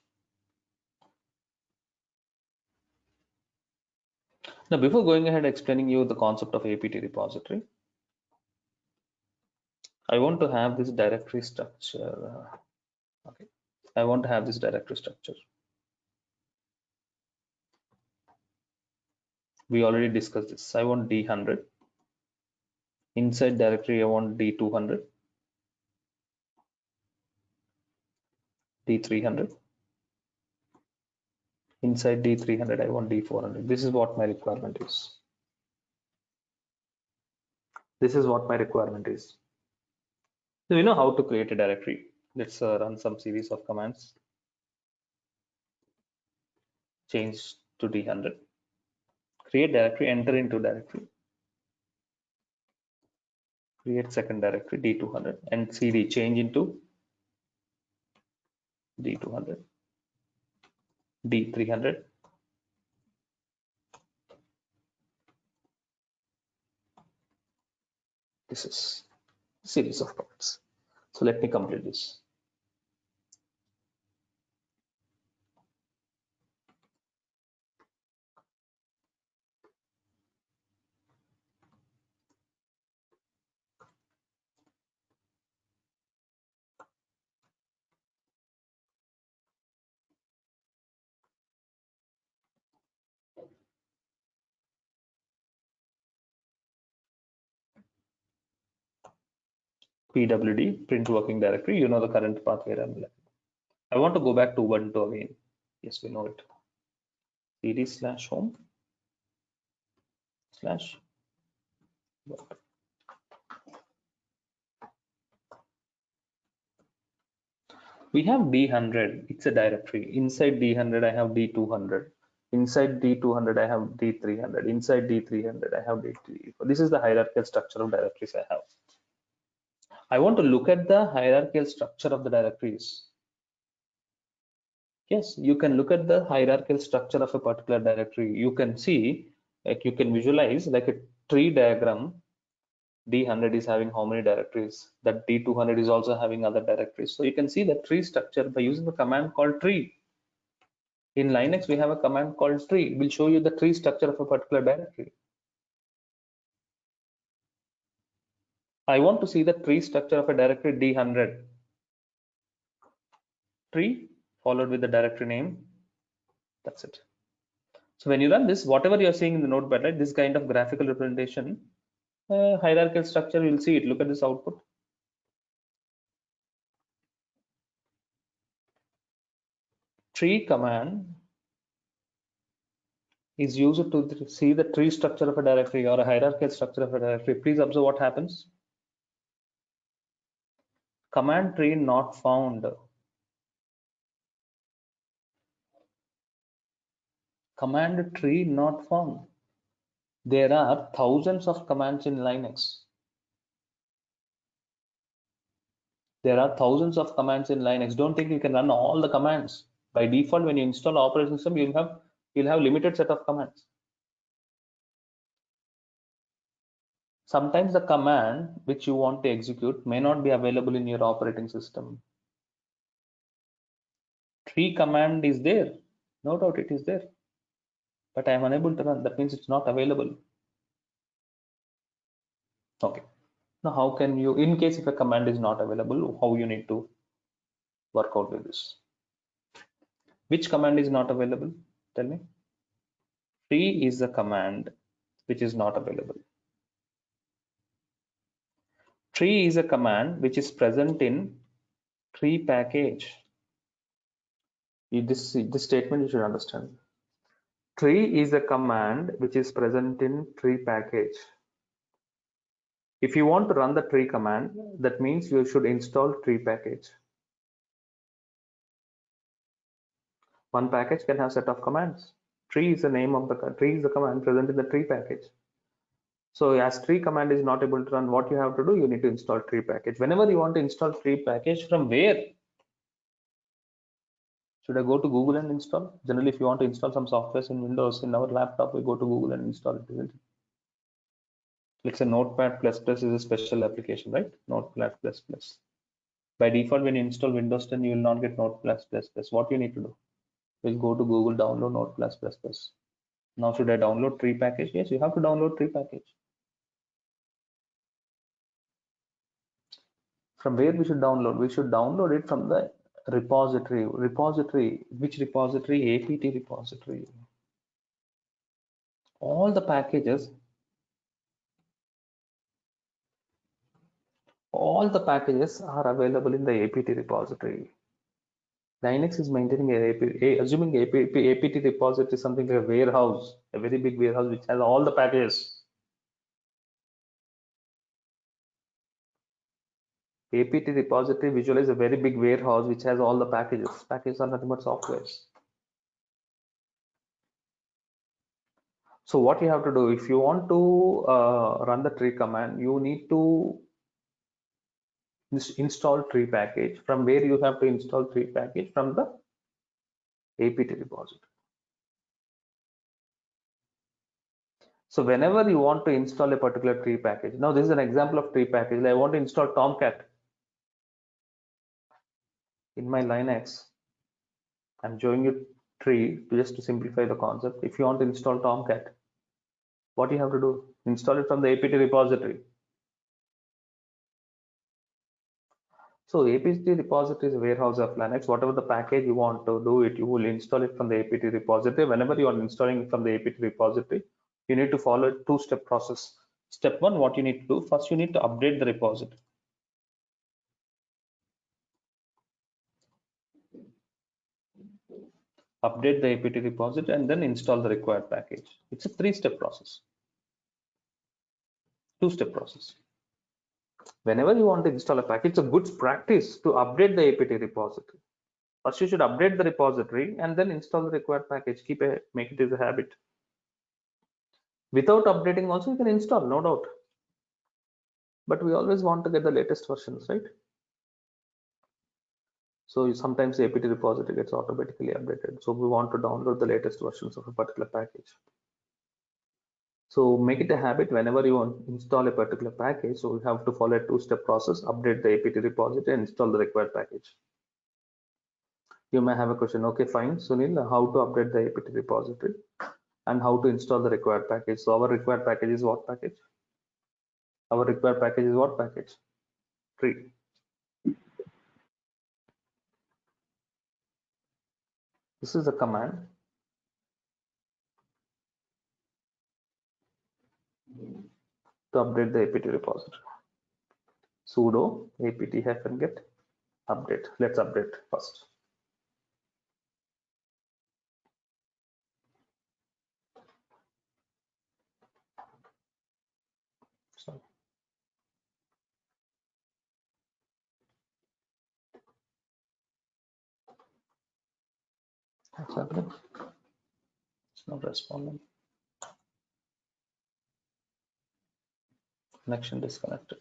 [SPEAKER 2] Now, before going ahead explaining you the concept of APT repository, I want to have this directory structure. Okay, I want to have this directory structure. We already discussed this. I want D100. Inside directory, I want D200, D300. Inside D300, I want D400. This is what my requirement is. This is what my requirement is. So we know how to create a directory. Let's run some series of commands. Change to D100. Create directory, enter into directory. Create second directory, D200, and CD change into D200, D300. This is a series of commands. So let me complete this. PWD, print working directory. You know the current path where I'm left. I want to go back to Ubuntu again. Yes, we know it. CD / home / Ubuntu. We have D100. It's a directory. Inside D100, I have D200. Inside D200, I have D300. Inside D300, I have D300. This is the hierarchical structure of directories I have. I want to look at the hierarchical structure of the directories. Yes, you can look at the hierarchical structure of a particular directory. You can see, like you can visualize like a tree diagram. D100 is having how many directories? That D200 is also having other directories. So you can see the tree structure by using the command called tree. In Linux, we have a command called tree. It will show you the tree structure of a particular directory. I want to see the tree structure of a directory D100. Tree followed with the directory name. That's it. So when you run this, whatever you're seeing in the notepad, right, this kind of graphical representation, hierarchical structure, you'll see it. Look at this output. Tree command is used to see the tree structure of a directory or a hierarchical structure of a directory. Please observe what happens. Command tree not found. Command tree not found. There are thousands of commands in Linux. There are thousands of commands in Linux. Don't think you can run all the commands. By default, when you install operating system, you'll have limited set of commands. Sometimes the command which you want to execute may not be available in your operating system. Tree command is there, no doubt it is there, but I am unable to run. That means it's not available. Okay. Now, how can you, in case if a command is not available, how you need to work out with this? Which command is not available? Tell me. Tree is a command which is not available. Tree is a command which is present in tree package. This statement you should understand. Tree is a command which is present in tree package. If you want to run the tree command, that means you should install tree package. One package can have set of commands. Tree is the name of the tree is the command present in the tree package. So as tree command is not able to run, what you have to do, you need to install tree package. Whenever you want to install tree package, from where should I go to Google and install? Generally, if you want to install some software in Windows, in our laptop, we go to Google and install it, isn't it? Let's say Notepad++ is a special application, right? Notepad++. By default, when you install Windows 10, you will not get Notepad++. What you need to do? We'll go to Google, download Notepad++. Now, should I download tree package? Yes, you have to download tree package. From where we should download? We should download it from the repository. Which repository? apt repository. All the packages are available in the apt repository. Linux is maintaining assuming apt repository is something like a warehouse, a very big warehouse which has all the packages. apt repository visualize a very big warehouse which has all the packages. Packages are nothing but softwares. So what you have to do, if you want to run the tree command, you need to install tree package. From where you have to install tree package? From the apt repository. So whenever you want to install a particular tree package, now this is an example of tree package. I want to install Tomcat in my Linux. I'm showing you tree just to simplify the concept. If you want to install Tomcat, what you have to do? Install it from the apt repository. So apt repository is a warehouse of Linux. Whatever the package you want to do it, you will install it from the apt repository. Whenever you are installing it from the apt repository, you need to follow a two-step process. Step one, what you need to do? First, you need to update the repository. Update the apt repository and then install the required package. It's a three-step process. Two-step process. Whenever you want to install a package, it's a good practice to update the apt repository. First, you should update the repository and then install the required package. Make it as a habit. Without updating also you can install, no doubt. But we always want to get the latest versions, right? So sometimes the apt repository gets automatically updated. So we want to download the latest versions of a particular package. So make it a habit whenever you want to install a particular package. So we have to follow a two-step process, update the apt repository and install the required package. You may have a question, okay, fine, Sunil, how to update the apt repository and how to install the required package? So our required package is what package? Our required package is what package? Tree. This is the command. To update the apt repository. Sudo apt-get update. Let's update first. Sorry. What's happening? It's not responding. Connection disconnected.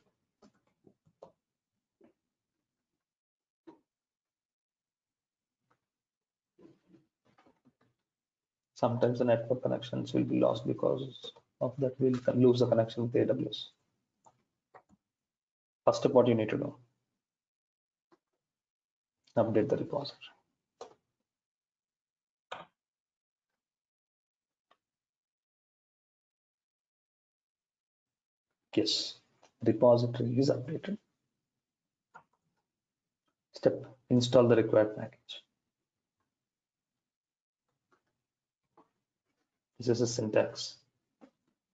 [SPEAKER 2] Sometimes the network connections will be lost, because of that we'll lose the connection with AWS. First step, what you need to do? Update the repository. Yes, repository is updated. Step, install the required package. This is a syntax.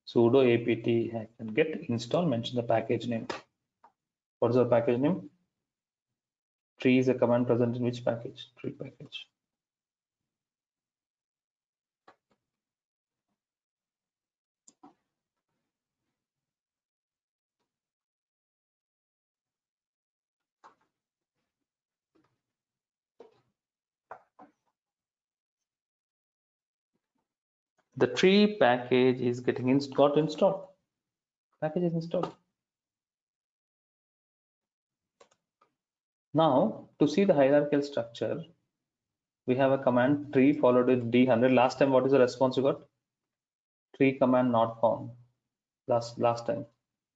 [SPEAKER 2] Sudo apt-get install, mention the package name. What is the package name? Tree is a command present in which package? Tree package. The tree package is getting got installed. Package is installed. Now, to see the hierarchical structure, we have a command tree followed with D100. Last time, what is the response you got? Tree command not found. Last time.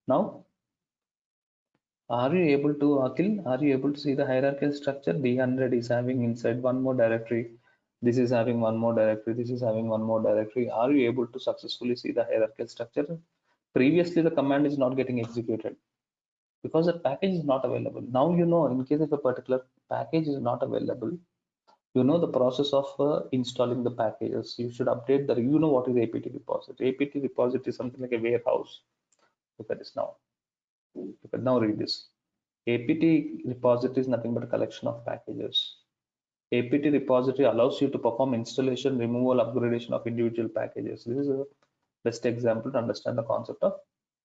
[SPEAKER 2] Now, are you able to, Akhil, are you able to see the hierarchical structure? D100 is having inside one more directory. This is having one more directory. This is having one more directory. Are you able to successfully see the hierarchical structure? Previously, the command is not getting executed because the package is not available. Now you know, in case if a particular package is not available, you know the process of installing the packages. You should update the, you know what is apt repository. Apt repository is something like a warehouse. Look at this now. Look at now, read this. apt repository is nothing but a collection of packages. apt repository allows you to perform installation, removal, upgradation of individual packages. This is a best example to understand the concept of,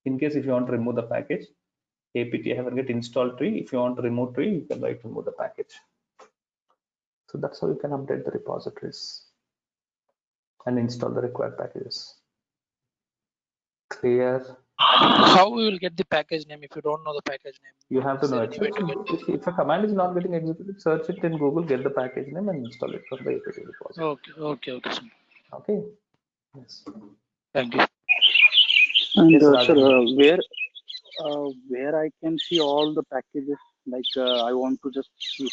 [SPEAKER 2] in case if you want to remove the package, apt-get install tree. If you want to remove tree, you can write remove the package. So that's how you can update the repositories and install the required packages. Clear?
[SPEAKER 5] How we will get the package name if you don't know the package name?
[SPEAKER 2] You have to know it.
[SPEAKER 5] To
[SPEAKER 2] If a command is not getting executed, search it in Google, get the package name and install it from the apt repository.
[SPEAKER 5] Okay.
[SPEAKER 2] Okay. Yes.
[SPEAKER 5] Thank you.
[SPEAKER 12] And
[SPEAKER 2] Yes,
[SPEAKER 12] sir, where I can see all the packages, like I want to just see,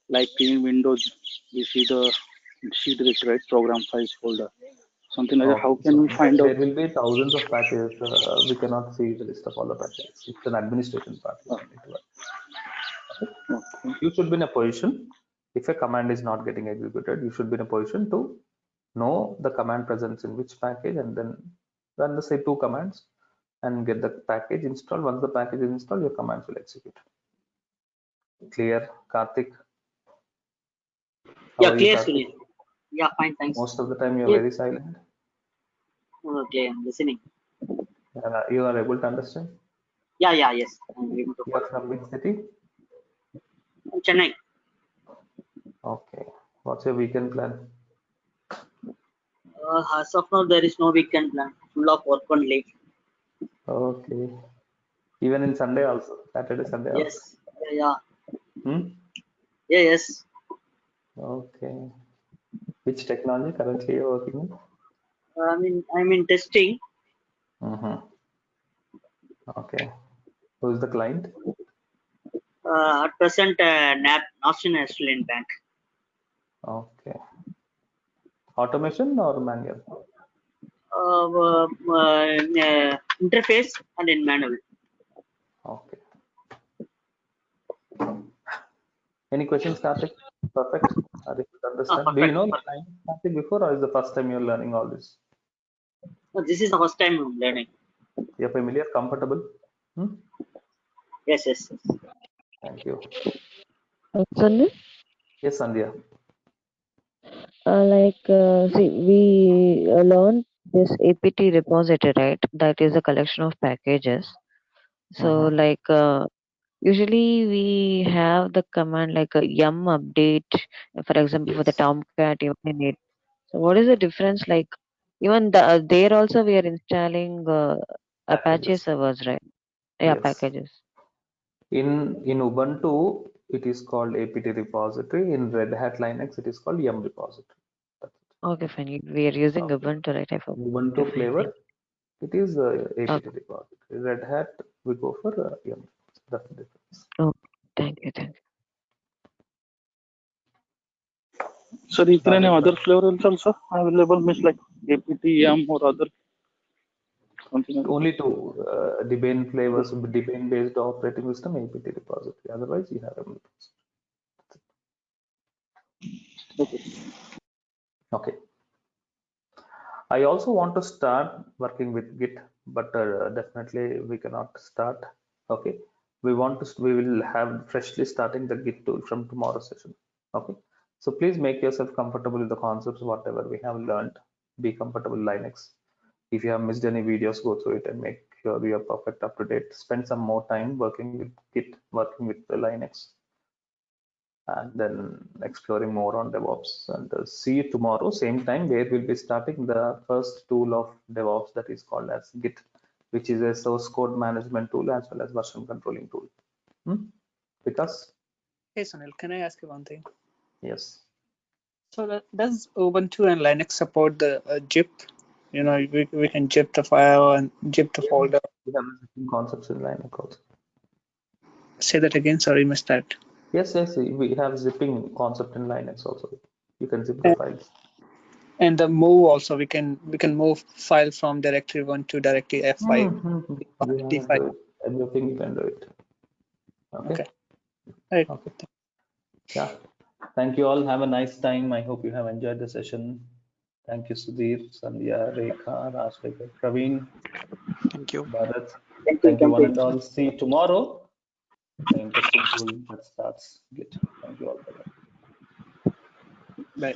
[SPEAKER 12] like in Windows, we see the C directory, right? Program files folder, something like that. How can we find out?
[SPEAKER 2] There will be thousands of packages. We cannot see the list of all the packages. It's an administration part. Okay. You should be in a position, if a command is not getting executed, you should be in a position to know the command presence in which package and then run the say 2 commands and get the package installed. Once the package is installed, your commands will execute. Clear, Karthik?
[SPEAKER 13] Yeah, clear, Sunil. Yeah, fine, thanks.
[SPEAKER 2] Most of the time you are very silent.
[SPEAKER 13] Okay, I'm listening.
[SPEAKER 2] You are able to understand?
[SPEAKER 13] Yeah, yes. I'm able to.
[SPEAKER 2] You are from which city?
[SPEAKER 13] Chennai.
[SPEAKER 2] Okay. What's your weekend plan?
[SPEAKER 13] As of now, there is no weekend plan. Full of work only.
[SPEAKER 2] Okay. Even in Sunday also? Saturday, Sunday also?
[SPEAKER 13] Yes. Yeah.
[SPEAKER 2] Hmm?
[SPEAKER 13] Yeah, yes.
[SPEAKER 2] Okay. Which technology currently you're working in?
[SPEAKER 13] I'm in testing.
[SPEAKER 2] Okay. Who is the client?
[SPEAKER 13] At present, NAB, National Australian Bank.
[SPEAKER 2] Okay. Automation or manual?
[SPEAKER 13] Interface and in manual.
[SPEAKER 2] Okay. Any questions, Karthik? Perfect. Are you able to understand?
[SPEAKER 13] Perfect.
[SPEAKER 2] Do you know the client, Karthik, before, or is the first time you're learning all this?
[SPEAKER 13] No, this is the first time I'm learning.
[SPEAKER 2] You're familiar, comfortable?
[SPEAKER 13] Yes.
[SPEAKER 2] Thank you.
[SPEAKER 14] Sunil?
[SPEAKER 2] Yes, Sandhya.
[SPEAKER 14] See, we learned this apt repository, right? That is a collection of packages. So, usually we have the command like a yum update, for example, for the Tomcat unit. So, what is the difference? Like, even there also we are installing Apache servers, right? Yeah,
[SPEAKER 2] Yes.
[SPEAKER 14] packages.
[SPEAKER 2] In Ubuntu, it is called apt repository. In Red Hat Linux, it is called yum repository.
[SPEAKER 14] Okay, fine. We are using Ubuntu, right?
[SPEAKER 2] Ubuntu flavor, it is apt repository. Red Hat, we go for yum. That's the difference.
[SPEAKER 14] Oh, thank you.
[SPEAKER 12] Sir, is there any other flavors also available? Means like apt, yum, or other?
[SPEAKER 2] Only two Debian flavors, Debian based operating system, apt repository. Otherwise, you have yum repository. Okay. I also want to start working with Git, but definitely we cannot start. Okay. We will have freshly starting the Git tool from tomorrow's session. Okay. So please make yourself comfortable with the concepts, whatever we have learned. Be comfortable with Linux. If you have missed any videos, go through it and make sure you are perfect up to date. Spend some more time working with Git, working with the Linux, and then exploring more on DevOps. And see you tomorrow, same time, where we'll be starting the first tool of DevOps that is called as Git. which is a source code management tool as well as version controlling tool. Vikas?
[SPEAKER 10] Hey Sunil, can I ask you one thing?
[SPEAKER 2] Yes.
[SPEAKER 10] So does Ubuntu and Linux support the zip? You know, we can zip the file and zip the folder.
[SPEAKER 2] We have zipping concepts in Linux also.
[SPEAKER 10] Say that again. Sorry, missed that.
[SPEAKER 2] Yes, we have zipping concept in Linux also. You can zip the files.
[SPEAKER 10] And the move also, we can move file from directory 1 to directory F5.
[SPEAKER 2] D5. Everything you can do it. Okay.
[SPEAKER 10] Right.
[SPEAKER 2] Okay. Yeah. Thank you all. Have a nice time. I hope you have enjoyed the session. Thank you, Sudhir, Sandhya, Rekha, Rajshekar, Praveen.
[SPEAKER 11] Thank you.
[SPEAKER 2] Bharat. Thank you one and all. See you tomorrow. The interesting tool that starts Git. Thank you all for that.
[SPEAKER 10] Bye.